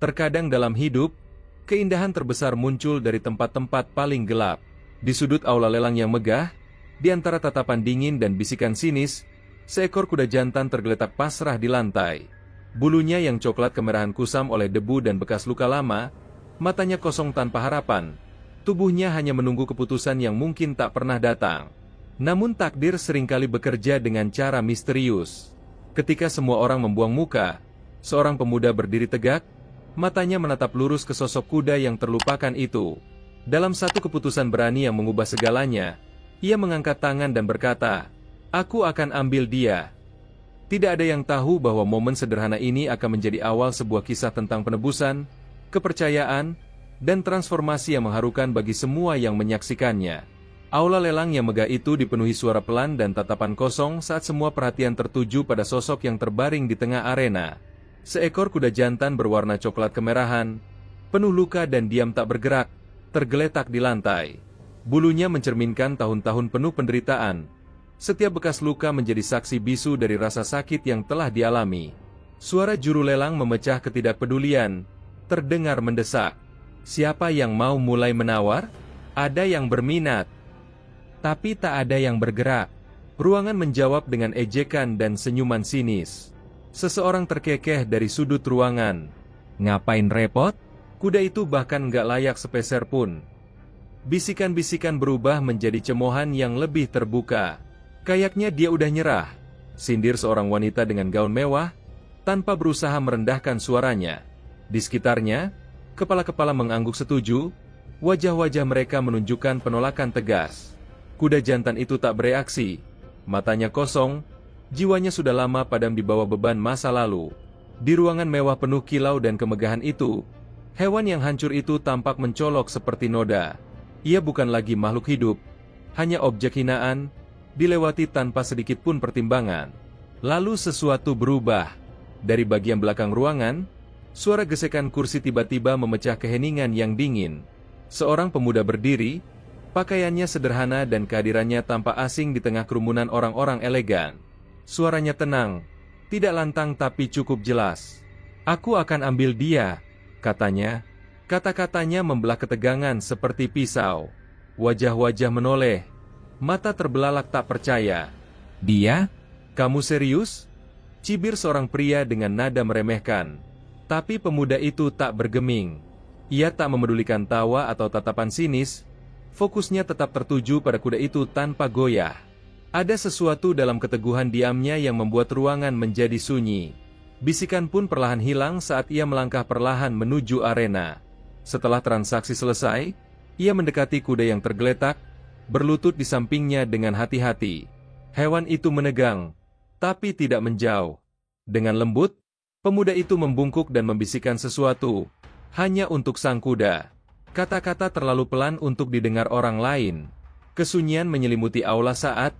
Terkadang dalam hidup, keindahan terbesar muncul dari tempat-tempat paling gelap. Di sudut aula lelang yang megah, di antara tatapan dingin dan bisikan sinis, seekor kuda jantan tergeletak pasrah di lantai. Bulunya yang coklat kemerahan kusam oleh debu dan bekas luka lama, matanya kosong tanpa harapan. Tubuhnya hanya menunggu keputusan yang mungkin tak pernah datang. Namun takdir seringkali bekerja dengan cara misterius. Ketika semua orang membuang muka, seorang pemuda berdiri tegak, matanya menatap lurus ke sosok kuda yang terlupakan itu. Dalam satu keputusan berani yang mengubah segalanya, ia mengangkat tangan dan berkata, "Aku akan ambil dia." Tidak ada yang tahu bahwa momen sederhana ini akan menjadi awal sebuah kisah tentang penebusan, kepercayaan, dan transformasi yang mengharukan bagi semua yang menyaksikannya. Aula lelang yang megah itu dipenuhi suara pelan dan tatapan kosong saat semua perhatian tertuju pada sosok yang terbaring di tengah arena. Seekor kuda jantan berwarna coklat kemerahan, penuh luka dan diam tak bergerak, tergeletak di lantai. Bulunya mencerminkan tahun-tahun penuh penderitaan. Setiap bekas luka menjadi saksi bisu dari rasa sakit yang telah dialami. Suara juru lelang memecah ketidakpedulian, terdengar mendesak. Siapa yang mau mulai menawar? Ada yang berminat, tapi tak ada yang bergerak. Ruangan menjawab dengan ejekan dan senyuman sinis. Seseorang terkekeh dari sudut ruangan. Ngapain repot? Kuda itu bahkan nggak layak sepeser pun. Bisikan-bisikan berubah menjadi cemohan yang lebih terbuka. Kayaknya dia udah nyerah, sindir seorang wanita dengan gaun mewah, tanpa berusaha merendahkan suaranya. Di sekitarnya, kepala-kepala mengangguk setuju, wajah-wajah mereka menunjukkan penolakan tegas. Kuda jantan itu tak bereaksi, matanya kosong, jiwanya sudah lama padam di bawah beban masa lalu. Di ruangan mewah penuh kilau dan kemegahan itu, hewan yang hancur itu tampak mencolok seperti noda. Ia bukan lagi makhluk hidup, hanya objek hinaan, dilewati tanpa sedikit pun pertimbangan. Lalu sesuatu berubah. Dari bagian belakang ruangan, suara gesekan kursi tiba-tiba memecah keheningan yang dingin. Seorang pemuda berdiri, pakaiannya sederhana dan kehadirannya tampak asing di tengah kerumunan orang-orang elegan. Suaranya tenang, tidak lantang tapi cukup jelas. "Aku akan ambil dia," katanya. Kata-katanya membelah ketegangan seperti pisau. Wajah-wajah menoleh. Mata terbelalak tak percaya. "Dia? Kamu serius?" Cibir seorang pria dengan nada meremehkan. Tapi pemuda itu tak bergeming. Ia tak memedulikan tawa atau tatapan sinis. Fokusnya tetap tertuju pada kuda itu tanpa goyah. Ada sesuatu dalam keteguhan diamnya yang membuat ruangan menjadi sunyi. Bisikan pun perlahan hilang saat ia melangkah perlahan menuju arena. Setelah transaksi selesai, ia mendekati kuda yang tergeletak, berlutut di sampingnya dengan hati-hati. Hewan itu menegang, tapi tidak menjauh. Dengan lembut, pemuda itu membungkuk dan membisikkan sesuatu, hanya untuk sang kuda. Kata-kata terlalu pelan untuk didengar orang lain. Kesunyian menyelimuti aula saat,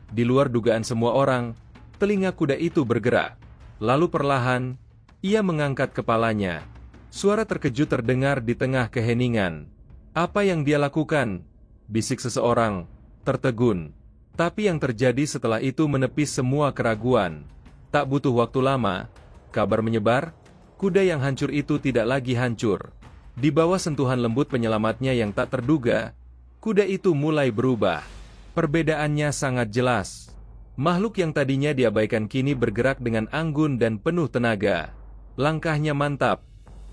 di luar dugaan semua orang, telinga kuda itu bergerak. Lalu perlahan, ia mengangkat kepalanya. Suara terkejut terdengar di tengah keheningan. "Apa yang dia lakukan?" bisik seseorang, tertegun. Tapi yang terjadi setelah itu menepis semua keraguan. Tak butuh waktu lama, kabar menyebar, kuda yang hancur itu tidak lagi hancur. Di bawah sentuhan lembut penyelamatnya yang tak terduga, kuda itu mulai berubah. Perbedaannya sangat jelas. Makhluk yang tadinya diabaikan kini bergerak dengan anggun dan penuh tenaga. Langkahnya mantap,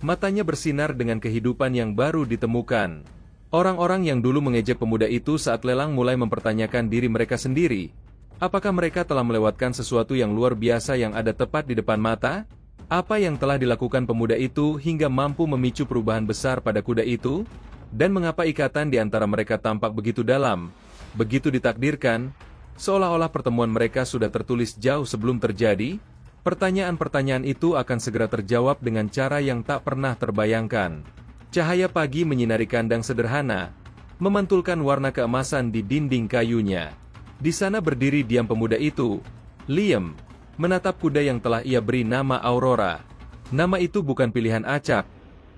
matanya bersinar dengan kehidupan yang baru ditemukan. Orang-orang yang dulu mengejek pemuda itu saat lelang mulai mempertanyakan diri mereka sendiri. Apakah mereka telah melewatkan sesuatu yang luar biasa yang ada tepat di depan mata? Apa yang telah dilakukan pemuda itu hingga mampu memicu perubahan besar pada kuda itu? Dan mengapa ikatan di antara mereka tampak begitu dalam, begitu ditakdirkan, seolah-olah pertemuan mereka sudah tertulis jauh sebelum terjadi? Pertanyaan-pertanyaan itu akan segera terjawab dengan cara yang tak pernah terbayangkan. Cahaya pagi menyinari kandang sederhana, memantulkan warna keemasan di dinding kayunya. Di sana berdiri diam pemuda itu, Liam, menatap kuda yang telah ia beri nama Aurora. Nama itu bukan pilihan acak,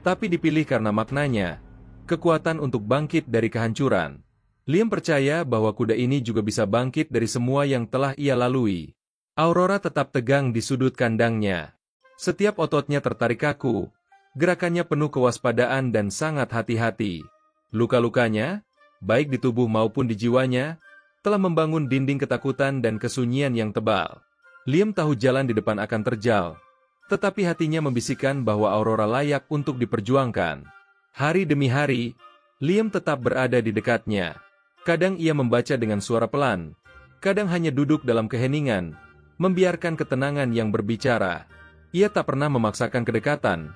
tapi dipilih karena maknanya, kekuatan untuk bangkit dari kehancuran. Liam percaya bahwa kuda ini juga bisa bangkit dari semua yang telah ia lalui. Aurora tetap tegang di sudut kandangnya. Setiap ototnya tertarik kaku, Gerakannya penuh kewaspadaan dan sangat hati-hati. Luka-lukanya, baik di tubuh maupun di jiwanya, telah membangun dinding ketakutan dan kesunyian yang tebal. Liam tahu jalan di depan akan terjal, tetapi hatinya membisikkan bahwa Aurora layak untuk diperjuangkan. Hari demi hari, Liam tetap berada di dekatnya. Kadang ia membaca dengan suara pelan, kadang hanya duduk dalam keheningan, membiarkan ketenangan yang berbicara. Ia tak pernah memaksakan kedekatan.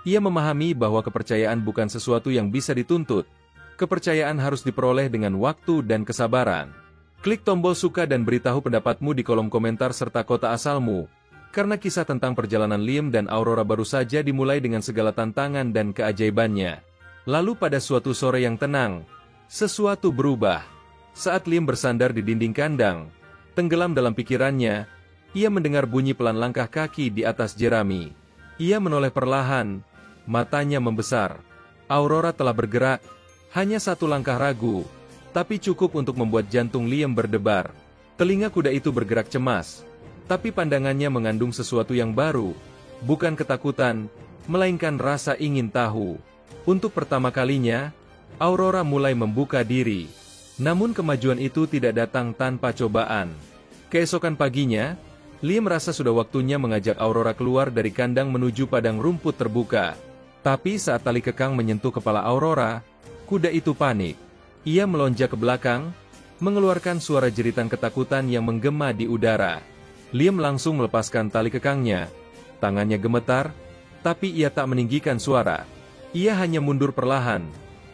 Ia memahami bahwa kepercayaan bukan sesuatu yang bisa dituntut. Kepercayaan harus diperoleh dengan waktu dan kesabaran. Klik tombol suka dan beritahu pendapatmu di kolom komentar serta kota asalmu, karena kisah tentang perjalanan Liam dan Aurora baru saja dimulai dengan segala tantangan dan keajaibannya. Lalu pada suatu sore yang tenang, sesuatu berubah. Saat Liam bersandar di dinding kandang, tenggelam dalam pikirannya, ia mendengar bunyi pelan langkah kaki di atas jerami. Ia menoleh perlahan, matanya membesar. Aurora telah bergerak, hanya satu langkah ragu, tapi cukup untuk membuat jantung Liam berdebar. Telinga kuda itu bergerak cemas, tapi pandangannya mengandung sesuatu yang baru, bukan ketakutan, melainkan rasa ingin tahu. Untuk pertama kalinya, Aurora mulai membuka diri. Namun kemajuan itu tidak datang tanpa cobaan. Keesokan paginya, Liam merasa sudah waktunya mengajak Aurora keluar dari kandang menuju padang rumput terbuka. Tapi saat tali kekang menyentuh kepala Aurora, kuda itu panik. Ia melonjak ke belakang, mengeluarkan suara jeritan ketakutan yang menggema di udara. Liam langsung melepaskan tali kekangnya. Tangannya gemetar, tapi ia tak meninggikan suara. Ia hanya mundur perlahan.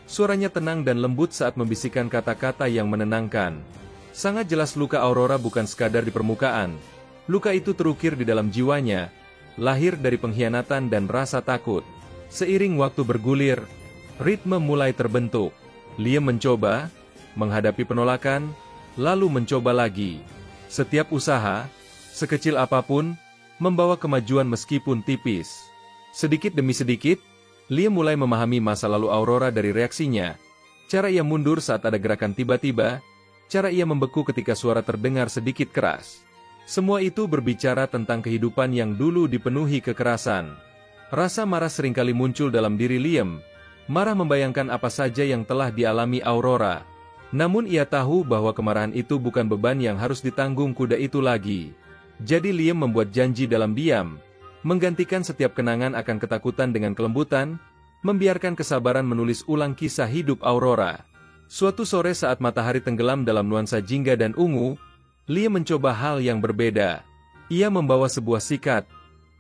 Suaranya tenang dan lembut saat membisikkan kata-kata yang menenangkan. Sangat jelas luka Aurora bukan sekadar di permukaan. Luka itu terukir di dalam jiwanya, lahir dari pengkhianatan dan rasa takut. Seiring waktu bergulir, ritme mulai terbentuk. Liam mencoba, menghadapi penolakan, lalu mencoba lagi. Setiap usaha, sekecil apapun, membawa kemajuan meskipun tipis. Sedikit demi sedikit, Liam mulai memahami masa lalu Aurora dari reaksinya. Cara ia mundur saat ada gerakan tiba-tiba, cara ia membeku ketika suara terdengar sedikit keras. Semua itu berbicara tentang kehidupan yang dulu dipenuhi kekerasan. Rasa marah seringkali muncul dalam diri Liam, marah membayangkan apa saja yang telah dialami Aurora. Namun ia tahu bahwa kemarahan itu bukan beban yang harus ditanggung kuda itu lagi. Jadi Liam membuat janji dalam diam, menggantikan setiap kenangan akan ketakutan dengan kelembutan, membiarkan kesabaran menulis ulang kisah hidup Aurora. Suatu sore saat matahari tenggelam dalam nuansa jingga dan ungu, Liam mencoba hal yang berbeda. Ia membawa sebuah sikat,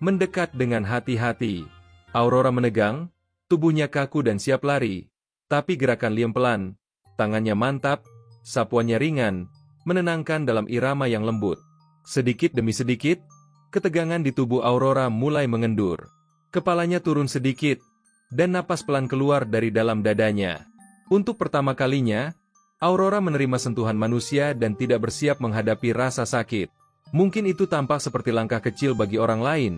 mendekat dengan hati-hati. Aurora menegang, tubuhnya kaku dan siap lari, tapi gerakan Liam pelan, tangannya mantap, sapuannya ringan, menenangkan dalam irama yang lembut. Sedikit demi sedikit, ketegangan di tubuh Aurora mulai mengendur. Kepalanya turun sedikit, dan napas pelan keluar dari dalam dadanya. Untuk pertama kalinya, Aurora menerima sentuhan manusia dan tidak bersiap menghadapi rasa sakit. Mungkin itu tampak seperti langkah kecil bagi orang lain,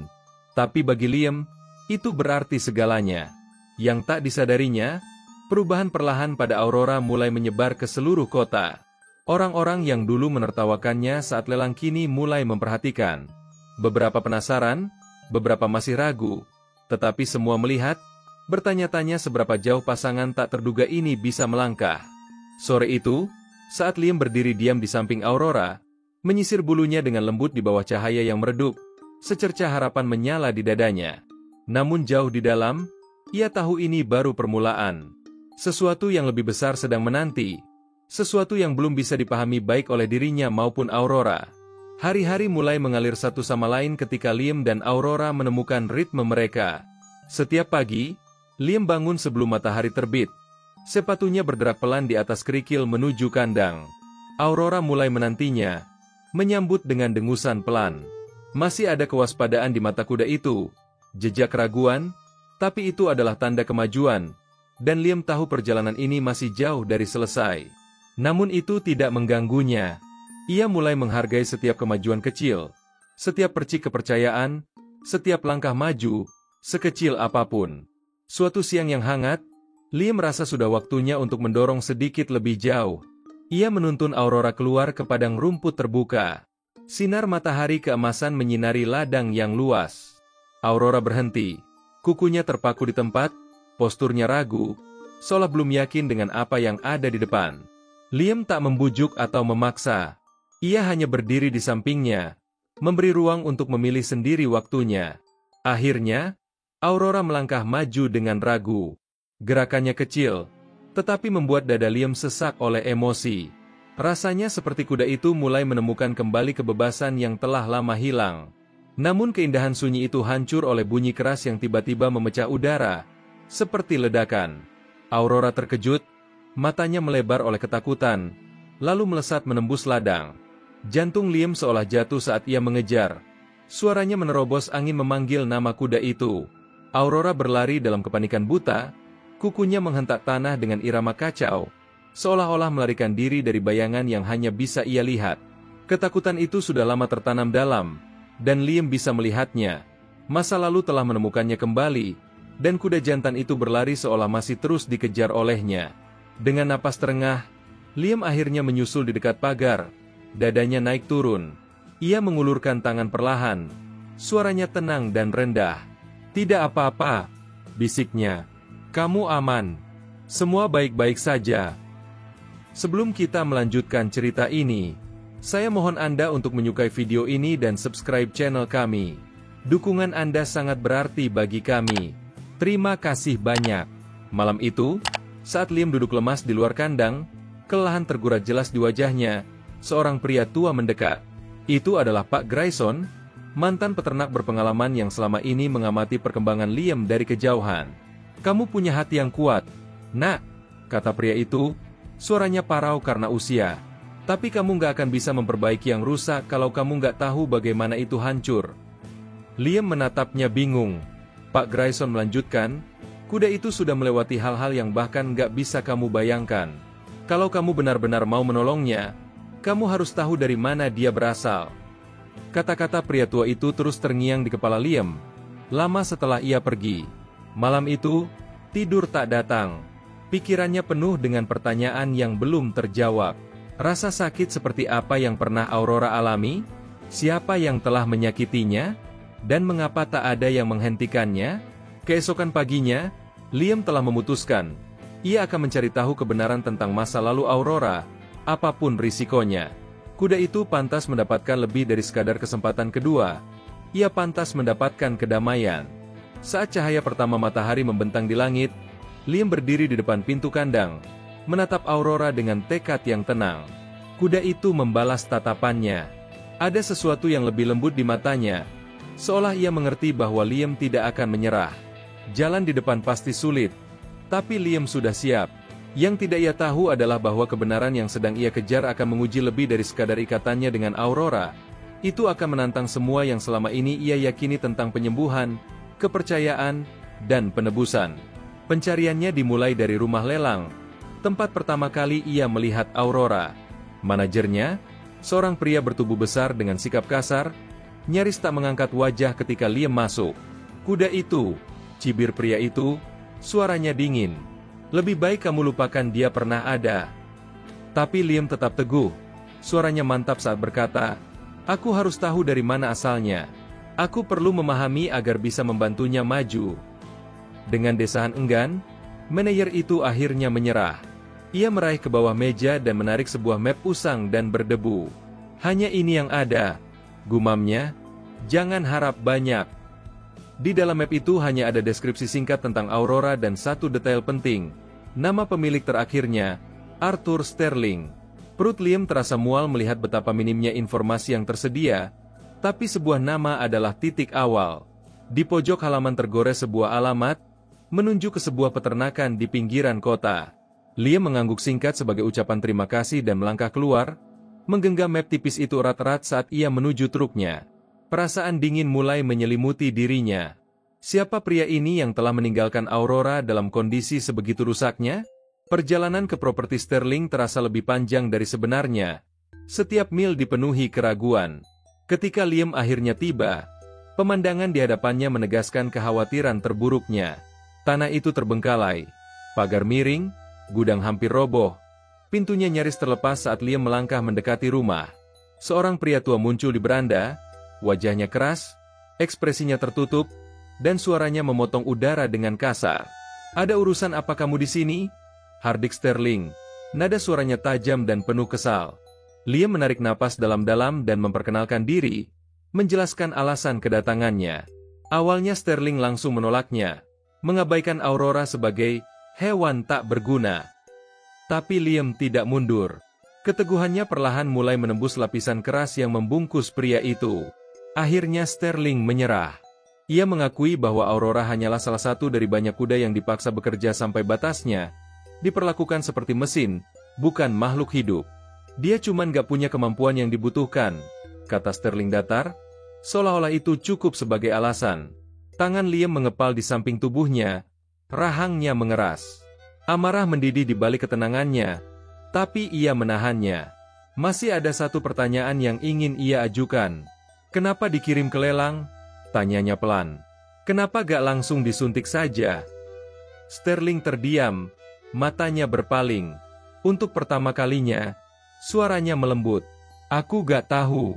tapi bagi Liam, itu berarti segalanya. Yang tak disadarinya, perubahan perlahan pada Aurora mulai menyebar ke seluruh kota. Orang-orang yang dulu menertawakannya saat lelang kini mulai memperhatikan. Beberapa penasaran, beberapa masih ragu, tetapi semua melihat, bertanya-tanya seberapa jauh pasangan tak terduga ini bisa melangkah. Sore itu, saat Liam berdiri diam di samping Aurora, menyisir bulunya dengan lembut di bawah cahaya yang meredup, secercah harapan menyala di dadanya. Namun jauh di dalam, ia tahu ini baru permulaan. Sesuatu yang lebih besar sedang menanti. Sesuatu yang belum bisa dipahami baik oleh dirinya maupun Aurora. Hari-hari mulai mengalir satu sama lain ketika Liam dan Aurora menemukan ritme mereka. Setiap pagi, Liam bangun sebelum matahari terbit. Sepatunya bergerak pelan di atas kerikil menuju kandang. Aurora mulai menantinya, menyambut dengan dengusan pelan. Masih ada kewaspadaan di mata kuda itu, jejak keraguan, tapi itu adalah tanda kemajuan, dan Liam tahu perjalanan ini masih jauh dari selesai. Namun itu tidak mengganggunya. Ia mulai menghargai setiap kemajuan kecil, setiap percik kepercayaan, setiap langkah maju, sekecil apapun. Suatu siang yang hangat, Liam merasa sudah waktunya untuk mendorong sedikit lebih jauh. Ia menuntun Aurora keluar ke padang rumput terbuka. Sinar matahari keemasan menyinari ladang yang luas. Aurora berhenti. Kukunya terpaku di tempat, posturnya ragu, seolah belum yakin dengan apa yang ada di depan. Liam tak membujuk atau memaksa. Ia hanya berdiri di sampingnya, memberi ruang untuk memilih sendiri waktunya. Akhirnya, Aurora melangkah maju dengan ragu. Gerakannya kecil, tetapi membuat dada Liam sesak oleh emosi. Rasanya seperti kuda itu mulai menemukan kembali kebebasan yang telah lama hilang. Namun keindahan sunyi itu hancur oleh bunyi keras yang tiba-tiba memecah udara, seperti ledakan. Aurora terkejut, matanya melebar oleh ketakutan, lalu melesat menembus ladang. Jantung Liam seolah jatuh saat ia mengejar. Suaranya menerobos angin memanggil nama kuda itu. Aurora berlari dalam kepanikan buta, kukunya menghentak tanah dengan irama kacau, seolah-olah melarikan diri dari bayangan yang hanya bisa ia lihat. Ketakutan itu sudah lama tertanam dalam, dan Liam bisa melihatnya. Masa lalu telah menemukannya kembali, dan kuda jantan itu berlari seolah masih terus dikejar olehnya. Dengan napas terengah, Liam akhirnya menyusul di dekat pagar. Dadanya naik turun. Ia mengulurkan tangan perlahan. Suaranya tenang dan rendah. "Tidak apa-apa," bisiknya. "Kamu aman. Semua baik-baik saja." Sebelum kita melanjutkan cerita ini, saya mohon Anda untuk menyukai video ini dan subscribe channel kami. Dukungan Anda sangat berarti bagi kami. Terima kasih banyak. Malam itu, saat Liam duduk lemas di luar kandang, kelelahan tergurat jelas di wajahnya. Seorang pria tua mendekat. Itu adalah Pak Grayson, mantan peternak berpengalaman yang selama ini mengamati perkembangan Liam dari kejauhan. "Kamu punya hati yang kuat, Nak," kata pria itu, suaranya parau karena usia. "Tapi kamu nggak akan bisa memperbaiki yang rusak kalau kamu nggak tahu bagaimana itu hancur." Liam menatapnya bingung. Pak Grayson melanjutkan, "Kuda itu sudah melewati hal-hal yang bahkan nggak bisa kamu bayangkan. Kalau kamu benar-benar mau menolongnya, kamu harus tahu dari mana dia berasal." Kata-kata pria tua itu terus terngiang di kepala Liam. Lama setelah ia pergi, malam itu, tidur tak datang. Pikirannya penuh dengan pertanyaan yang belum terjawab. Rasa sakit seperti apa yang pernah Aurora alami? Siapa yang telah menyakitinya? Dan mengapa tak ada yang menghentikannya? Keesokan paginya, Liam telah memutuskan. Ia akan mencari tahu kebenaran tentang masa lalu Aurora, apapun risikonya. Kuda itu pantas mendapatkan lebih dari sekadar kesempatan kedua. Ia pantas mendapatkan kedamaian. Saat cahaya pertama matahari membentang di langit, Liam berdiri di depan pintu kandang, menatap Aurora dengan tekad yang tenang. Kuda itu membalas tatapannya. Ada sesuatu yang lebih lembut di matanya, seolah ia mengerti bahwa Liam tidak akan menyerah. Jalan di depan pasti sulit, tapi Liam sudah siap. Yang tidak ia tahu adalah bahwa kebenaran yang sedang ia kejar akan menguji lebih dari sekadar ikatannya dengan Aurora. Itu akan menantang semua yang selama ini ia yakini tentang penyembuhan, kepercayaan, dan penebusan. Pencariannya dimulai dari rumah lelang, tempat pertama kali ia melihat Aurora. Manajernya, seorang pria bertubuh besar dengan sikap kasar, nyaris tak mengangkat wajah ketika Liam masuk. "Kuda itu," cibir pria itu, suaranya dingin. "Lebih baik kamu lupakan dia pernah ada." Tapi Liam tetap teguh. Suaranya mantap saat berkata, "Aku harus tahu dari mana asalnya. Aku perlu memahami agar bisa membantunya maju." Dengan desahan enggan, manajer itu akhirnya menyerah. Ia meraih ke bawah meja dan menarik sebuah map usang dan berdebu. "Hanya ini yang ada," gumamnya. "Jangan harap banyak." Di dalam map itu hanya ada deskripsi singkat tentang Aurora dan satu detail penting. Nama pemilik terakhirnya, Arthur Sterling. Perut Liam terasa mual melihat betapa minimnya informasi yang tersedia, tapi sebuah nama adalah titik awal. Di pojok halaman tergores sebuah alamat, menuju ke sebuah peternakan di pinggiran kota. Liam mengangguk singkat sebagai ucapan terima kasih dan melangkah keluar, menggenggam map tipis itu erat-erat saat ia menuju truknya. Perasaan dingin mulai menyelimuti dirinya. Siapa pria ini yang telah meninggalkan Aurora dalam kondisi sebegitu rusaknya? Perjalanan ke properti Sterling terasa lebih panjang dari sebenarnya. Setiap mil dipenuhi keraguan. Ketika Liam akhirnya tiba, pemandangan di hadapannya menegaskan kekhawatiran terburuknya. Tanah itu terbengkalai, pagar miring, gudang hampir roboh. Pintunya nyaris terlepas saat Liam melangkah mendekati rumah. Seorang pria tua muncul di beranda. Wajahnya keras, ekspresinya tertutup, dan suaranya memotong udara dengan kasar. "Ada urusan apa kamu di sini?" "Hardik Sterling." Nada suaranya tajam dan penuh kesal. Liam menarik napas dalam-dalam dan memperkenalkan diri, menjelaskan alasan kedatangannya. Awalnya Sterling langsung menolaknya, mengabaikan Aurora sebagai hewan tak berguna. Tapi Liam tidak mundur. Keteguhannya perlahan mulai menembus lapisan keras yang membungkus pria itu. Akhirnya Sterling menyerah. Ia mengakui bahwa Aurora hanyalah salah satu dari banyak kuda yang dipaksa bekerja sampai batasnya, diperlakukan seperti mesin, bukan makhluk hidup. "Dia cuman gak punya kemampuan yang dibutuhkan," kata Sterling datar, seolah-olah itu cukup sebagai alasan. Tangan Liam mengepal di samping tubuhnya, rahangnya mengeras. Amarah mendidih di balik ketenangannya, tapi ia menahannya. Masih ada satu pertanyaan yang ingin ia ajukan. "Kenapa dikirim ke lelang?" tanyanya pelan. "Kenapa gak langsung disuntik saja?" Sterling terdiam, matanya berpaling. Untuk pertama kalinya, suaranya melembut. "Aku gak tahu.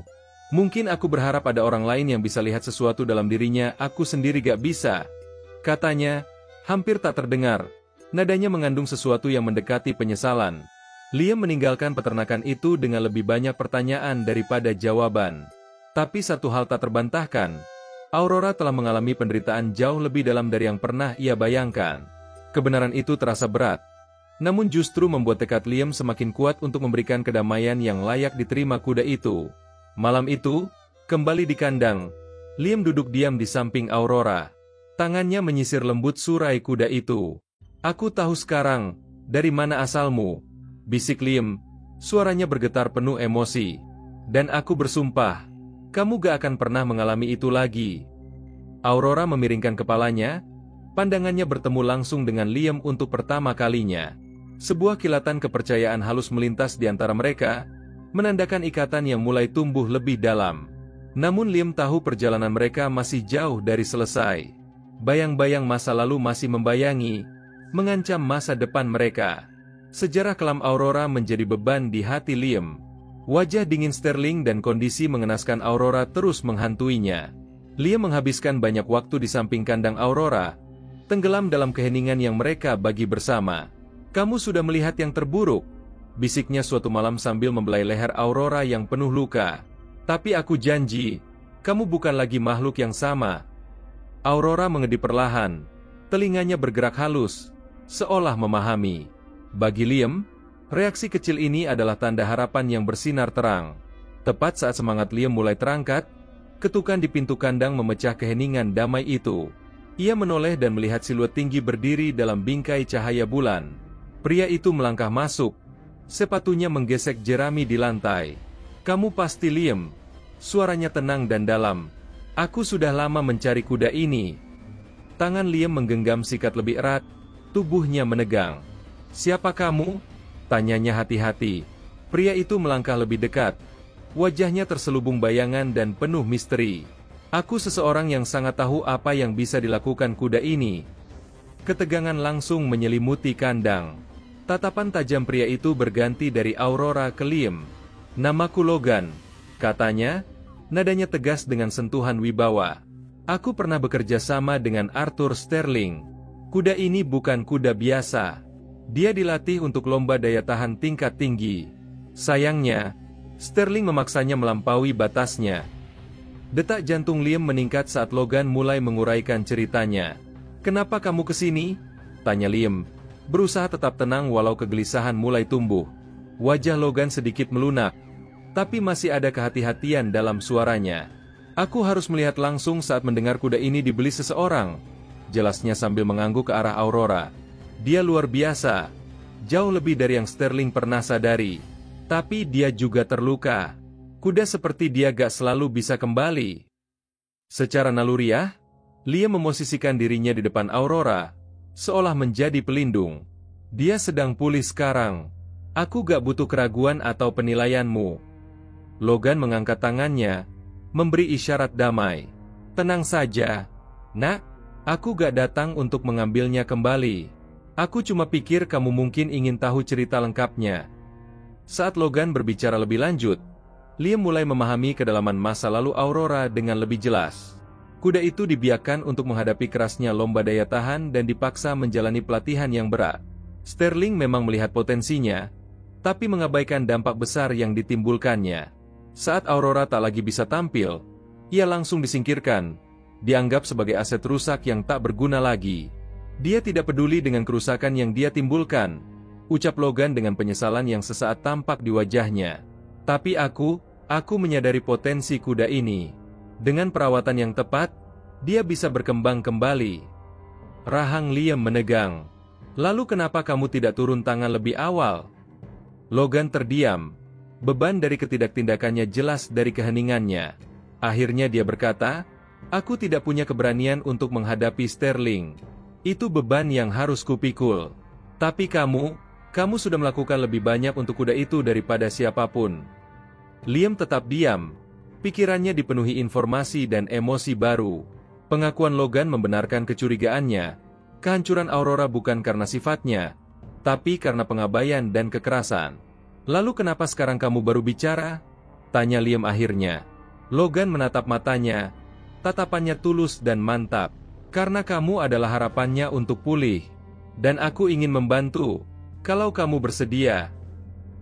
Mungkin aku berharap ada orang lain yang bisa lihat sesuatu dalam dirinya, aku sendiri gak bisa," katanya, hampir tak terdengar. Nadanya mengandung sesuatu yang mendekati penyesalan. Liam meninggalkan peternakan itu dengan lebih banyak pertanyaan daripada jawaban. Tapi satu hal tak terbantahkan. Aurora telah mengalami penderitaan jauh lebih dalam dari yang pernah ia bayangkan. Kebenaran itu terasa berat. Namun justru membuat tekad Liam semakin kuat untuk memberikan kedamaian yang layak diterima kuda itu. Malam itu, kembali di kandang, Liam duduk diam di samping Aurora. Tangannya menyisir lembut surai kuda itu. "Aku tahu sekarang, dari mana asalmu," bisik Liam, suaranya bergetar penuh emosi. "Dan aku bersumpah, kamu gak akan pernah mengalami itu lagi." Aurora memiringkan kepalanya, pandangannya bertemu langsung dengan Liam untuk pertama kalinya. Sebuah kilatan kepercayaan halus melintas di antara mereka, menandakan ikatan yang mulai tumbuh lebih dalam. Namun Liam tahu perjalanan mereka masih jauh dari selesai. Bayang-bayang masa lalu masih membayangi, mengancam masa depan mereka. Sejarah kelam Aurora menjadi beban di hati Liam. Wajah dingin Sterling dan kondisi mengenaskan Aurora terus menghantuinya. Liam menghabiskan banyak waktu di samping kandang Aurora, tenggelam dalam keheningan yang mereka bagi bersama. "Kamu sudah melihat yang terburuk," bisiknya suatu malam sambil membelai leher Aurora yang penuh luka. "Tapi aku janji, kamu bukan lagi makhluk yang sama." Aurora mengedip perlahan, telinganya bergerak halus, seolah memahami. Bagi Liam, reaksi kecil ini adalah tanda harapan yang bersinar terang. Tepat saat semangat Liam mulai terangkat, ketukan di pintu kandang memecah keheningan damai itu. Ia menoleh dan melihat siluet tinggi berdiri dalam bingkai cahaya bulan. Pria itu melangkah masuk, sepatunya menggesek jerami di lantai. "Kamu pasti Liam," suaranya tenang dan dalam. "Aku sudah lama mencari kuda ini." Tangan Liam menggenggam sikat lebih erat, tubuhnya menegang. "Siapa kamu?" tanyanya hati-hati. Pria itu melangkah lebih dekat. Wajahnya terselubung bayangan dan penuh misteri. "Aku seseorang yang sangat tahu apa yang bisa dilakukan kuda ini." Ketegangan langsung menyelimuti kandang. Tatapan tajam pria itu berganti dari Aurora ke Liam. "Namaku Logan," katanya, nadanya tegas dengan sentuhan wibawa. "Aku pernah bekerja sama dengan Arthur Sterling. Kuda ini bukan kuda biasa. Dia dilatih untuk lomba daya tahan tingkat tinggi. Sayangnya, Sterling memaksanya melampaui batasnya." Detak jantung Liam meningkat saat Logan mulai menguraikan ceritanya. "Kenapa kamu kesini?" tanya Liam, berusaha tetap tenang walau kegelisahan mulai tumbuh. Wajah Logan sedikit melunak, tapi masih ada kehati-hatian dalam suaranya. "Aku harus melihat langsung saat mendengar kuda ini dibeli seseorang," jelasnya sambil mengangguk ke arah Aurora. "Dia luar biasa, jauh lebih dari yang Sterling pernah sadari. Tapi dia juga terluka. Kuda seperti dia gak selalu bisa kembali." Secara naluriah, Liam memosisikan dirinya di depan Aurora, seolah menjadi pelindung. "Dia sedang pulih sekarang. Aku gak butuh keraguan atau penilaianmu." Logan mengangkat tangannya, memberi isyarat damai. "Tenang saja, nak. Aku gak datang untuk mengambilnya kembali. Aku cuma pikir kamu mungkin ingin tahu cerita lengkapnya." Saat Logan berbicara lebih lanjut, Liam mulai memahami kedalaman masa lalu Aurora dengan lebih jelas. Kuda itu dibiarkan untuk menghadapi kerasnya lomba daya tahan dan dipaksa menjalani pelatihan yang berat. Sterling memang melihat potensinya, tapi mengabaikan dampak besar yang ditimbulkannya. Saat Aurora tak lagi bisa tampil, ia langsung disingkirkan, dianggap sebagai aset rusak yang tak berguna lagi. Dia tidak peduli dengan kerusakan yang dia timbulkan, ucap Logan dengan penyesalan yang sesaat tampak di wajahnya. Tapi aku menyadari potensi kuda ini. Dengan perawatan yang tepat, dia bisa berkembang kembali. Rahang Liam menegang. Lalu kenapa kamu tidak turun tangan lebih awal? Logan terdiam. Beban dari ketidaktindakannya jelas dari keheningannya. Akhirnya dia berkata, aku tidak punya keberanian untuk menghadapi Sterling. Itu beban yang harus kupikul. Tapi kamu sudah melakukan lebih banyak untuk kuda itu daripada siapapun. Liam tetap diam. Pikirannya dipenuhi informasi dan emosi baru. Pengakuan Logan membenarkan kecurigaannya. Kehancuran Aurora bukan karena sifatnya, tapi karena pengabaian dan kekerasan. Lalu kenapa sekarang kamu baru bicara? Tanya Liam akhirnya. Logan menatap matanya. Tatapannya tulus dan mantap. Karena kamu adalah harapannya untuk pulih. Dan aku ingin membantu. Kalau kamu bersedia.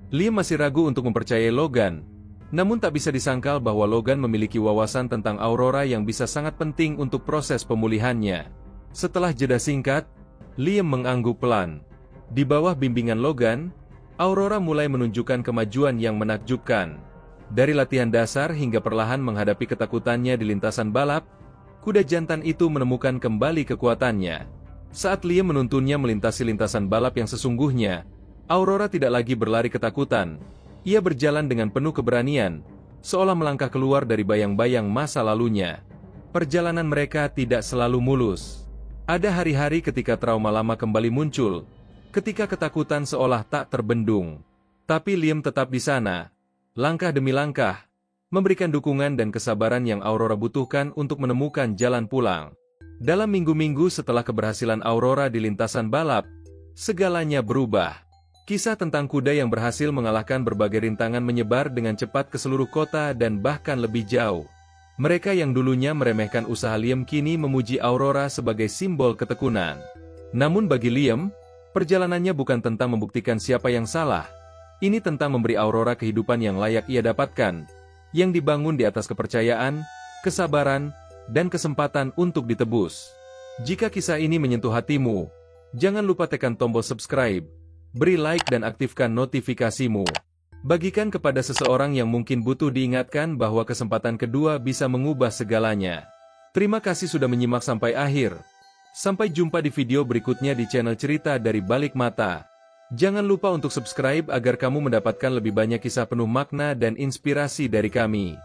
Liam masih ragu untuk mempercayai Logan. Namun tak bisa disangkal bahwa Logan memiliki wawasan tentang Aurora yang bisa sangat penting untuk proses pemulihannya. Setelah jeda singkat, Liam mengangguk pelan. Di bawah bimbingan Logan, Aurora mulai menunjukkan kemajuan yang menakjubkan. Dari latihan dasar hingga perlahan menghadapi ketakutannya di lintasan balap, kuda jantan itu menemukan kembali kekuatannya. Saat Liam menuntunnya melintasi lintasan balap yang sesungguhnya, Aurora tidak lagi berlari ketakutan. Ia berjalan dengan penuh keberanian, seolah melangkah keluar dari bayang-bayang masa lalunya. Perjalanan mereka tidak selalu mulus. Ada hari-hari ketika trauma lama kembali muncul, ketika ketakutan seolah tak terbendung. Tapi Liam tetap di sana, langkah demi langkah, memberikan dukungan dan kesabaran yang Aurora butuhkan untuk menemukan jalan pulang. Dalam minggu-minggu setelah keberhasilan Aurora di lintasan balap, segalanya berubah. Kisah tentang kuda yang berhasil mengalahkan berbagai rintangan menyebar dengan cepat ke seluruh kota dan bahkan lebih jauh. Mereka yang dulunya meremehkan usaha Liam kini memuji Aurora sebagai simbol ketekunan. Namun bagi Liam, perjalanannya bukan tentang membuktikan siapa yang salah. Ini tentang memberi Aurora kehidupan yang layak ia dapatkan, yang dibangun di atas kepercayaan, kesabaran, dan kesempatan untuk ditebus. Jika kisah ini menyentuh hatimu, jangan lupa tekan tombol subscribe, beri like dan aktifkan notifikasimu. Bagikan kepada seseorang yang mungkin butuh diingatkan bahwa kesempatan kedua bisa mengubah segalanya. Terima kasih sudah menyimak sampai akhir. Sampai jumpa di video berikutnya di channel Cerita dari Balik Mata. Jangan lupa untuk subscribe agar kamu mendapatkan lebih banyak kisah penuh makna dan inspirasi dari kami.